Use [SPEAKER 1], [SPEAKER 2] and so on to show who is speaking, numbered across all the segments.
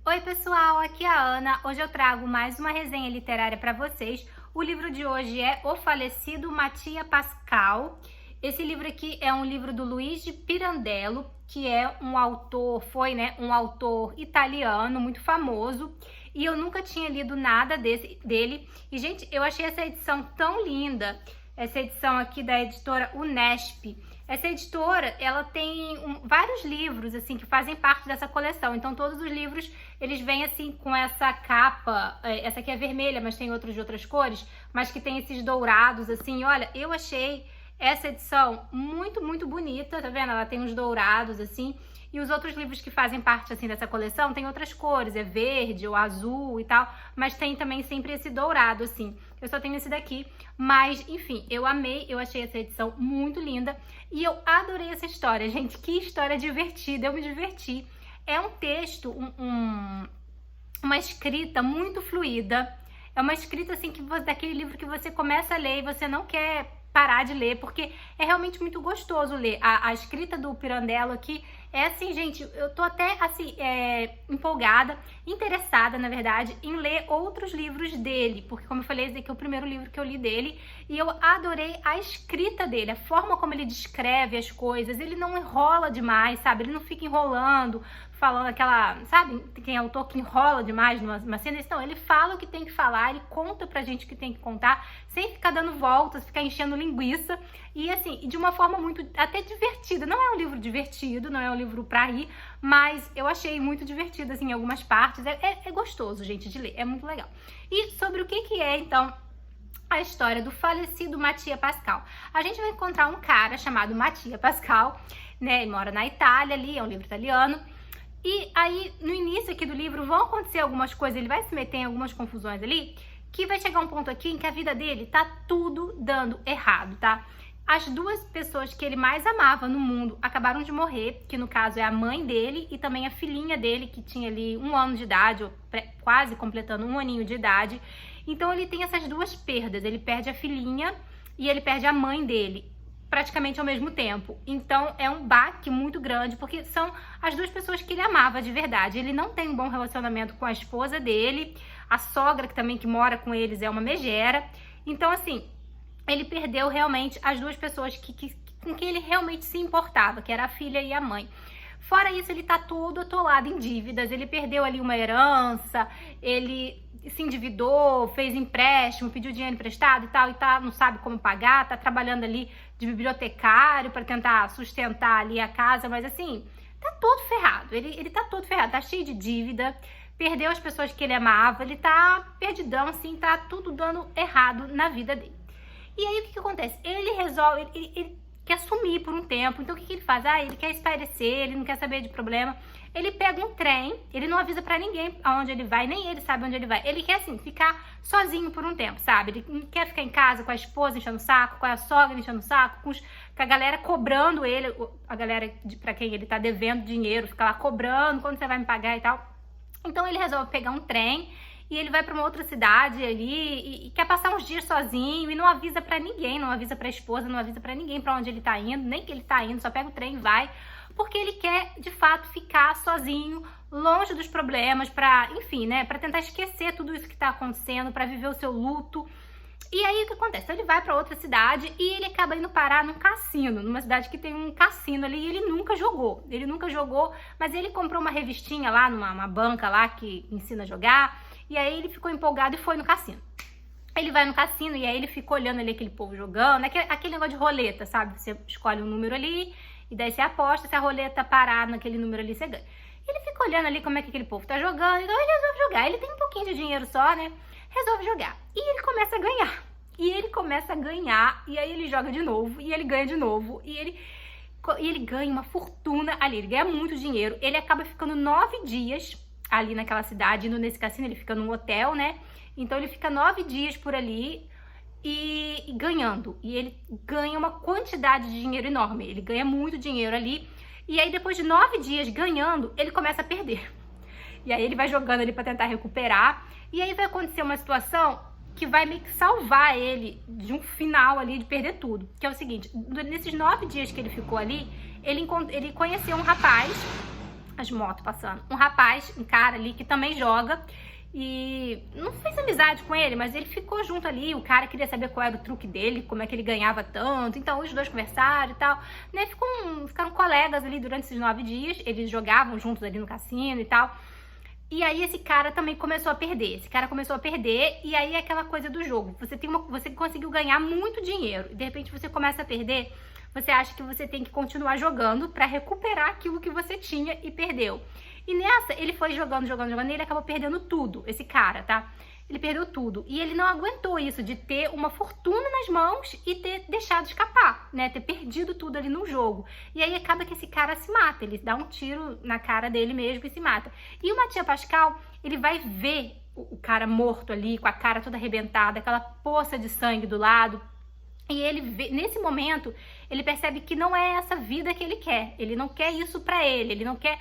[SPEAKER 1] Oi pessoal, aqui é a Ana. Hoje eu trago mais uma resenha literária para vocês. O livro de hoje é O Falecido Mattia Pascal. Esse livro aqui é um livro do Luigi Pirandello, que é um autor, um autor italiano muito famoso. E eu nunca tinha lido nada dele. E gente, eu achei essa edição tão linda. Essa edição aqui da editora Unesp. Essa editora, ela tem vários livros, assim, que fazem parte dessa coleção. Então, todos os livros, eles vêm, assim, com essa capa. Essa aqui é vermelha, mas tem outros de outras cores. Mas que tem esses dourados, assim. Olha, eu achei essa edição muito, muito bonita, tá vendo? Ela tem uns dourados, assim. E os outros livros que fazem parte, assim, dessa coleção tem outras cores. É verde ou azul e tal. Mas tem também sempre esse dourado, assim. Eu só tenho esse daqui. Mas, enfim, eu amei. Eu achei essa edição muito linda. E eu adorei essa história, gente. Que história divertida. Eu me diverti. É um texto, uma escrita muito fluida. É uma escrita, assim, daquele livro que você começa a ler e você não quer parar de ler, porque é realmente muito gostoso ler. A escrita do Pirandello aqui é assim, gente, eu tô até assim, empolgada, interessada, na verdade, em ler outros livros dele, porque como eu falei, esse aqui é o primeiro livro que eu li dele, e eu adorei a escrita dele, a forma como ele descreve as coisas, ele não enrola demais, sabe? Ele não fica enrolando, falando aquela, sabe, quem é autor que enrola demais numa cena. Então, ele fala o que tem que falar, ele conta pra gente o que tem que contar, sem ficar dando voltas, ficar enchendo linguiça, e assim, de uma forma muito, até divertida. Não é um livro divertido, não é um livro pra rir, mas eu achei muito divertido, assim, em algumas partes. É gostoso, gente, de ler, é muito legal. E sobre o que é, então, a história do falecido Mattia Pascal. A gente vai encontrar um cara chamado Mattia Pascal, né, ele mora na Itália ali, é um livro italiano. E aí, no início aqui do livro, vão acontecer algumas coisas, ele vai se meter em algumas confusões ali, que vai chegar um ponto aqui em que a vida dele tá tudo dando errado, tá? As duas pessoas que ele mais amava no mundo acabaram de morrer, que no caso é a mãe dele e também a filhinha dele, que tinha ali 1 ano de idade, ou quase completando 1 aninho de idade. Então ele tem essas duas perdas, ele perde a filhinha e ele perde a mãe dele, praticamente ao mesmo tempo. Então é um baque muito grande, porque são as duas pessoas que ele amava de verdade. Ele não tem um bom relacionamento com a esposa dele, a sogra que também que mora com eles é uma megera. Então assim, ele perdeu realmente as duas pessoas com quem ele realmente se importava, que era a filha e a mãe. Fora isso, ele tá todo atolado em dívidas, ele perdeu ali uma herança, ele se endividou, fez empréstimo, pediu dinheiro emprestado e tal, e tá, não sabe como pagar, tá trabalhando ali de bibliotecário para tentar sustentar ali a casa, mas assim, tá todo ferrado, ele tá todo ferrado, tá cheio de dívida, perdeu as pessoas que ele amava, ele tá perdidão, assim, tá tudo dando errado na vida dele. E aí o que acontece? Ele resolve, ele quer sumir por um tempo, então o que ele faz? Ele quer espairecer, ele não quer saber de problema. Ele pega um trem, ele não avisa pra ninguém aonde ele vai, nem ele sabe onde ele vai. Ele quer, assim, ficar sozinho por um tempo, sabe? Ele não quer ficar em casa com a esposa enchendo o saco, com a sogra enchendo o saco, com a galera cobrando ele, a galera pra quem ele tá devendo dinheiro, fica lá cobrando, quando você vai me pagar e tal. Então ele resolve pegar um trem e ele vai pra uma outra cidade ali e quer passar uns dias sozinho e não avisa pra ninguém, não avisa pra esposa, não avisa pra ninguém pra onde ele tá indo, nem que ele tá indo, só pega o trem e vai, porque ele quer, de fato, ficar sozinho, longe dos problemas, pra, enfim, né, pra tentar esquecer tudo isso que tá acontecendo, pra viver o seu luto. E aí, o que acontece? Ele vai pra outra cidade e ele acaba indo parar num cassino, numa cidade que tem um cassino ali, e ele nunca jogou, mas ele comprou uma revistinha lá, numa banca lá que ensina a jogar, e aí ele ficou empolgado e foi no cassino. Ele vai no cassino e aí ele fica olhando ali aquele povo jogando, aquele negócio de roleta, sabe? Você escolhe um número ali e daí você aposta, se a roleta parar naquele número ali, você ganha. Ele fica olhando ali como é que aquele povo tá jogando, então ele resolve jogar. Ele tem um pouquinho de dinheiro só, né? Resolve jogar. E ele começa a ganhar. E aí ele joga de novo, e ele ganha de novo, e ele ganha uma fortuna ali, ele ganha muito dinheiro. Ele acaba ficando 9 dias ali naquela cidade, indo nesse cassino, ele fica num hotel, né? Então ele fica 9 dias por ali e ganhando. E ele ganha uma quantidade de dinheiro enorme, ele ganha muito dinheiro ali. E aí depois de 9 dias ganhando, ele começa a perder. E aí ele vai jogando ali pra tentar recuperar. E aí vai acontecer uma situação que vai meio que salvar ele de um final ali, de perder tudo. Que é o seguinte, nesses 9 dias que ele ficou ali, ele conheceu um rapaz as motos passando. Um rapaz, um cara ali que também joga e não fez amizade com ele, mas ele ficou junto ali. O cara queria saber qual era o truque dele, como é que ele ganhava tanto. Então os dois conversaram e tal, né? Ficaram colegas ali durante esses 9 dias. Eles jogavam juntos ali no cassino e tal. E aí esse cara também começou a perder. Esse cara começou a perder e aí é aquela coisa do jogo. Você conseguiu ganhar muito dinheiro e de repente você começa a perder. Você acha que você tem que continuar jogando para recuperar aquilo que você tinha e perdeu. E nessa, ele foi jogando e ele acabou perdendo tudo, esse cara, tá? Ele perdeu tudo. E ele não aguentou isso, de ter uma fortuna nas mãos e ter deixado escapar, né? Ter perdido tudo ali no jogo. E aí acaba que esse cara se mata, ele dá um tiro na cara dele mesmo e se mata. E o Mattia Pascal, ele vai ver o cara morto ali, com a cara toda arrebentada, aquela poça de sangue do lado. E ele vê, nesse momento, ele percebe que não é essa vida que ele quer. Ele não quer isso pra ele não quer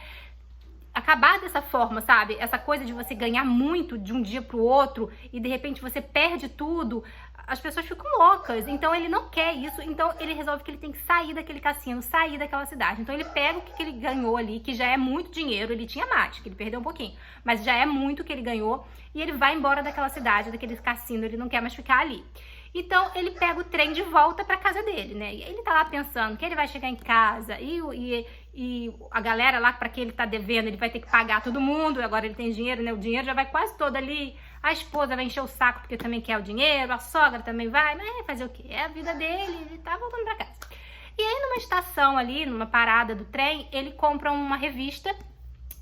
[SPEAKER 1] acabar dessa forma, sabe? Essa coisa de você ganhar muito de um dia pro outro e de repente você perde tudo. As pessoas ficam loucas. Então ele não quer isso. Então ele resolve que ele tem que sair daquele cassino, sair daquela cidade. Então ele pega o que ele ganhou ali, que já é muito dinheiro. Ele tinha mais, que ele perdeu um pouquinho, mas já é muito que ele ganhou. E ele vai embora daquela cidade, daquele cassino. Ele não quer mais ficar ali. Então ele pega o trem de volta pra casa dele, né? E ele tá lá pensando que ele vai chegar em casa e a galera lá pra quem ele tá devendo, ele vai ter que pagar todo mundo. Agora ele tem dinheiro, né? O dinheiro já vai quase todo ali. A esposa vai encher o saco porque também quer o dinheiro. A sogra também vai. Mas fazer o quê? É a vida dele. Ele tá voltando pra casa. E aí numa estação ali, numa parada do trem, ele compra uma revista,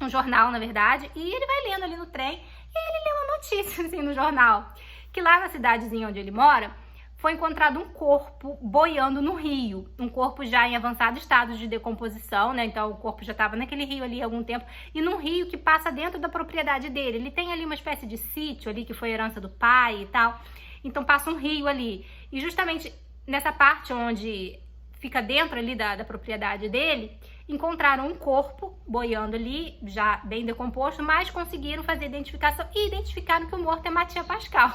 [SPEAKER 1] um jornal, na verdade. E ele vai lendo ali no trem. E aí ele lê uma notícia assim no jornal. Que lá na cidadezinha onde ele mora, foi encontrado um corpo boiando no rio. Um corpo já em avançado estado de decomposição, né? Então o corpo já estava naquele rio ali há algum tempo. E num rio que passa dentro da propriedade dele. Ele tem ali uma espécie de sítio ali que foi herança do pai e tal. Então passa um rio ali. E justamente nessa parte onde fica dentro ali da propriedade dele, encontraram um corpo boiando ali, já bem decomposto, mas conseguiram fazer a identificação e identificaram que o morto é Mattia Pascal.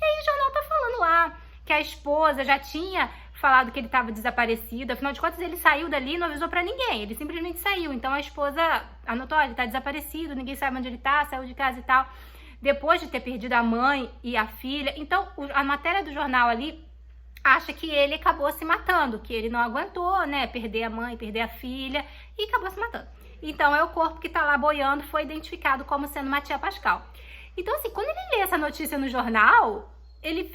[SPEAKER 1] E aí o jornal tá falando lá que a esposa já tinha falado que ele estava desaparecido. Afinal de contas, ele saiu dali e não avisou pra ninguém. Ele simplesmente saiu. Então a esposa anotou, olha, ele tá desaparecido, ninguém sabe onde ele tá, saiu de casa e tal. Depois de ter perdido a mãe e a filha. Então a matéria do jornal ali acha que ele acabou se matando, que ele não aguentou, né, perder a mãe, perder a filha e acabou se matando. Então é o corpo que tá lá boiando, foi identificado como sendo Mattia Pascal. Então, assim, quando ele lê essa notícia no jornal,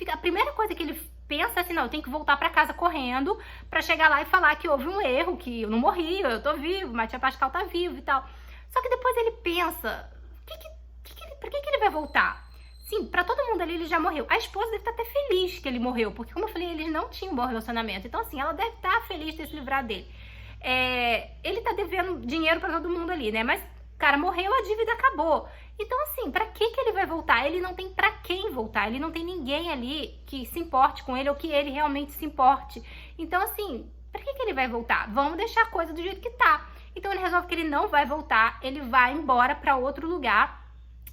[SPEAKER 1] a primeira coisa que ele pensa é assim, não, eu tenho que voltar pra casa correndo pra chegar lá e falar que houve um erro, que eu não morri, eu tô vivo, Mattia Pascal tá vivo e tal. Só que depois ele pensa, por que ele vai voltar? Sim, pra todo mundo ali ele já morreu. A esposa deve estar até feliz que ele morreu, porque como eu falei, eles não tinham um bom relacionamento. Então, assim, ela deve estar feliz de ter se livrado dele. Ele tá devendo dinheiro pra todo mundo ali, né? Mas o cara morreu, a dívida acabou. Então, assim, pra que ele vai voltar? Ele não tem pra quem voltar. Ele não tem ninguém ali que se importe com ele ou que ele realmente se importe. Então, assim, pra que ele vai voltar? Vamos deixar a coisa do jeito que tá. Então, ele resolve que ele não vai voltar. Ele vai embora pra outro lugar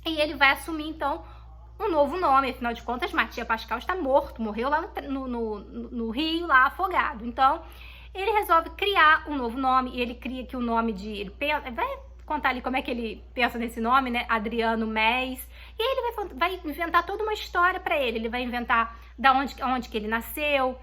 [SPEAKER 1] e ele vai assumir, então, um novo nome. Afinal de contas, Mattia Pascal está morto. Morreu lá no rio, lá afogado. Então, ele resolve criar um novo nome. E ele cria que o nome de... Ele vai contar ali como é que ele pensa nesse nome, né? Adriano Mes. E aí ele vai inventar toda uma história pra ele. Ele vai inventar onde que ele nasceu,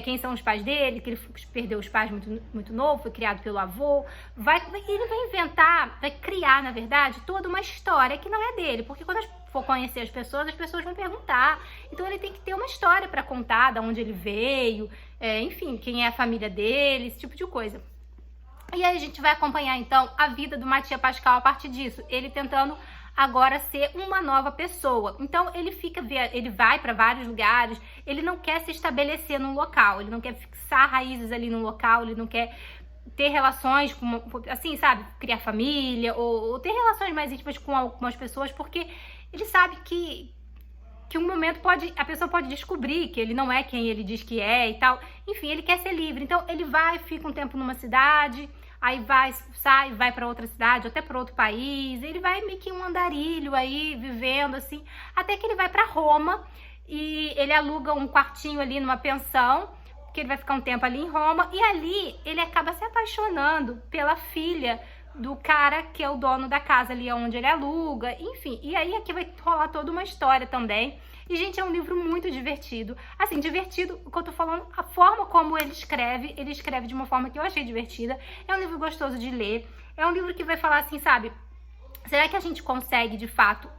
[SPEAKER 1] quem são os pais dele, que ele perdeu os pais muito novo, foi criado pelo avô. Ele vai inventar, vai criar, na verdade, toda uma história que não é dele. Porque quando for conhecer as pessoas vão perguntar. Então ele tem que ter uma história pra contar, de onde ele veio, enfim, quem é a família dele, esse tipo de coisa. E aí a gente vai acompanhar, então, a vida do Mattia Pascal a partir disso. Ele tentando agora ser uma nova pessoa. Então, ele vai para vários lugares, ele não quer se estabelecer num local, ele não quer fixar raízes ali num local, ele não quer ter relações com, assim, sabe, criar família, ou ter relações mais íntimas com algumas pessoas, porque ele sabe que um momento a pessoa pode descobrir que ele não é quem ele diz que é e tal. Enfim, ele quer ser livre. Então, ele fica um tempo numa cidade, aí vai para outra cidade, ou até para outro país. Ele vai meio que um andarilho aí, vivendo assim, até que ele vai para Roma e ele aluga um quartinho ali numa pensão, que ele vai ficar um tempo ali em Roma, e ali ele acaba se apaixonando pela filha do cara que é o dono da casa ali onde ele aluga, enfim. E aí aqui vai rolar toda uma história também. E, gente, é um livro muito divertido. Assim, divertido, o que eu tô falando, a forma como ele escreve de uma forma que eu achei divertida. É um livro gostoso de ler. É um livro que vai falar assim, sabe? Será que a gente consegue, de fato,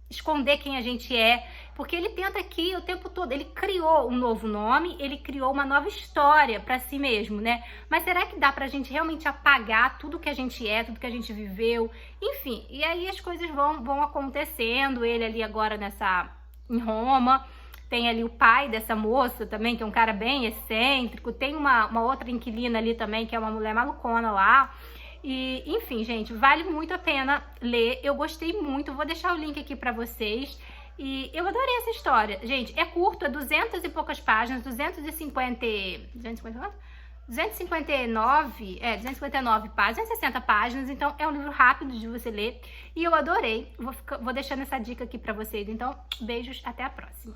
[SPEAKER 1] esconder quem a gente é? Porque ele tenta aqui o tempo todo, ele criou um novo nome, ele criou uma nova história pra si mesmo, né? Mas será que dá pra gente realmente apagar tudo que a gente é, tudo que a gente viveu? Enfim, e aí as coisas vão acontecendo, ele ali agora em Roma, tem ali o pai dessa moça também, que é um cara bem excêntrico, tem uma outra inquilina ali também, que é uma mulher malucona lá. E, enfim, gente, vale muito a pena ler. Eu gostei muito, vou deixar o link aqui pra vocês. E eu adorei essa história. Gente, é curto, é 200 e poucas páginas, 259 páginas, 260 páginas, então é um livro rápido de você ler. E eu adorei, vou deixando essa dica aqui pra vocês. Então, beijos, até a próxima.